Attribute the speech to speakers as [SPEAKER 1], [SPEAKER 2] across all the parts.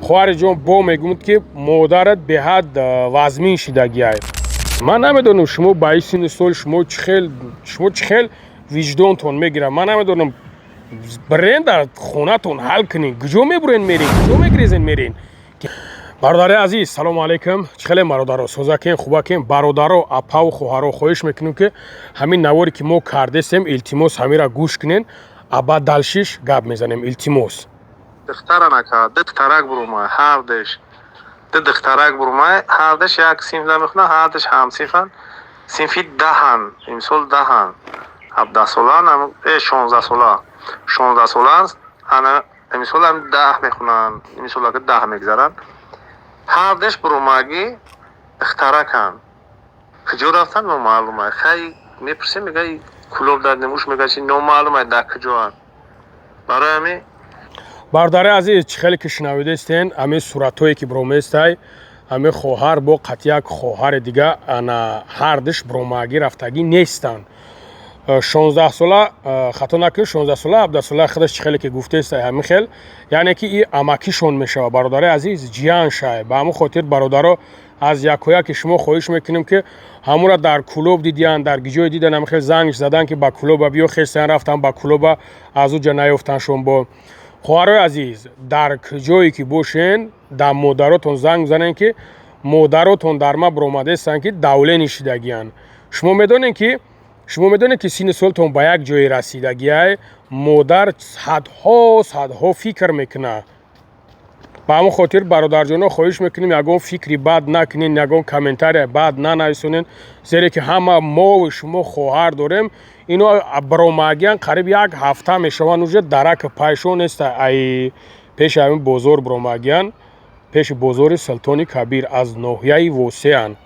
[SPEAKER 1] خواهر جان با میگوید که مادرت به حد وزمین شدگی است. من نمیدونم شما با این سن سال شما چه خیل وجدانتون میگیره. من نمیدونم برین در خونتون حل کنین، کجا میبرین میرین، کجا میگریزین میرین. برادر عزیز سلام علیکم. چخیلی برادر سوزاکین خوباکین برادر اپا و خواهر خواهش میکنم که همین نواری که ما کرده سیم التماس همین را گوش کنین. ابا دلشیش گپ میزنیم. التماس
[SPEAKER 2] دختره نکرد دخترک برومای هردش دخترک برومای هردش یک سیم نمیخونه هردش هم سیفی دهن امسال دهن 17 سالان هم 16 سالان انا امسال هم 10 میخونن امسال که 10 میگذارن هردش بروماگی دخترکن کجا رفتن معلومه خیلی میپرسه میگه کلوب در نموش میگه چی نامعلومه در کجا برای همین
[SPEAKER 1] برادر عزیز خیلی که شنویده استین همه صورتایی که برومه استای همه خواهر با قطیک خواهر دیگه انا هردش بروماگی رفتگی نیستن. 16 ساله خطا نکن 16 ساله 17 ساله خودش خیلی که گفته است همین خیل یعنی که این اماکیشون میشه. برادر عزیز جیان شای به همون خاطر برادرها از یکویا که شما خواهش میکنیم که همون را در کلوب دیدین در گیجوی دیدن همین خیل زنگ زدن که با کلوب بیا خستن رفتن با کلوب از او نیفتن شون. با خواهرای عزیز در جایی که باشین در مادراتون زنگ زنن که مادراتون در ما بروماده هستن که دوله نشیدگیان. شما میدونین که سین سالتون با یک جای رسیدگی های مادر صدها فکر میکنه. با همون خاطر برادر جانا خواهش میکنیم یگان فکری بد نکنین، یگان کامنتاری بد ننویسونین، زیرا که همه ما و شما خواهر داریم. اینو بروماگیان قریب یک هفته میشوند اونجا درک پایشون است. ای پیش همین بزرگ بروماگیان پیش بزرگ سلطانی کبیر از ناحیه وسیان.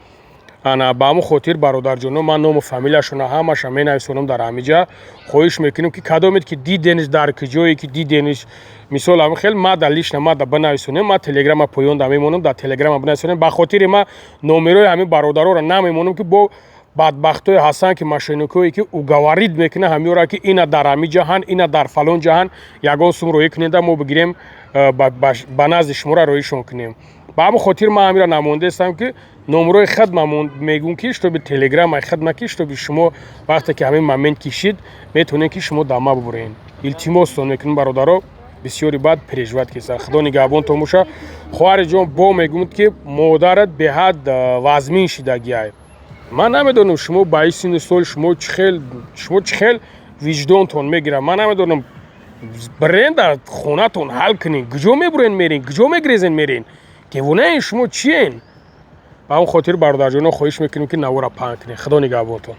[SPEAKER 1] انا با همون خاطر برادر جانو من نام و فامیلشون همش می نویسونم در همینجا. خواهش میکنیم که کدامید که دیدنش در کجایی که دیدنش مثال هم خیلی ما دلیش نما در بنویسونم. ما تلگرام پایان میمونم در تلگرام بنویسونم. به خاطر ما نمرای همین برادرها را نمیمونم که با بدبختای هستن که ماشینکویی که او گوارید میکنه همین را که اینا در همین جهان اینا در فلان جهان یگان سوم روی کننده ما بگیریم با نزد شما را رویشون کنیم. با همون خاطر ما همین را نمونده استم که نمره خط میگون که تو به تلگرام خط نکش تو به شما وقتی که همین مومنت کشید میتونین که شما دما ببرین. التماس تون میکنم برادرها بسیاری بعد پریجوت کیسه خدا نگهبان تو موشه. خواهر جان با میگوید که مادرت به حد وزمین شدگی است. من نمیدونم شما با این سن سال شما چه خیل وجدانتون میگیره. من نمیدونم برین در خونتون حل کنین، کجا میبرین میرین، کجا میگریزین میرین، که ونه شما چیین. با اون خاطر برادر جانا خواهش میکنیم که نوارا پنگ کنین. خدا نگهبانتون.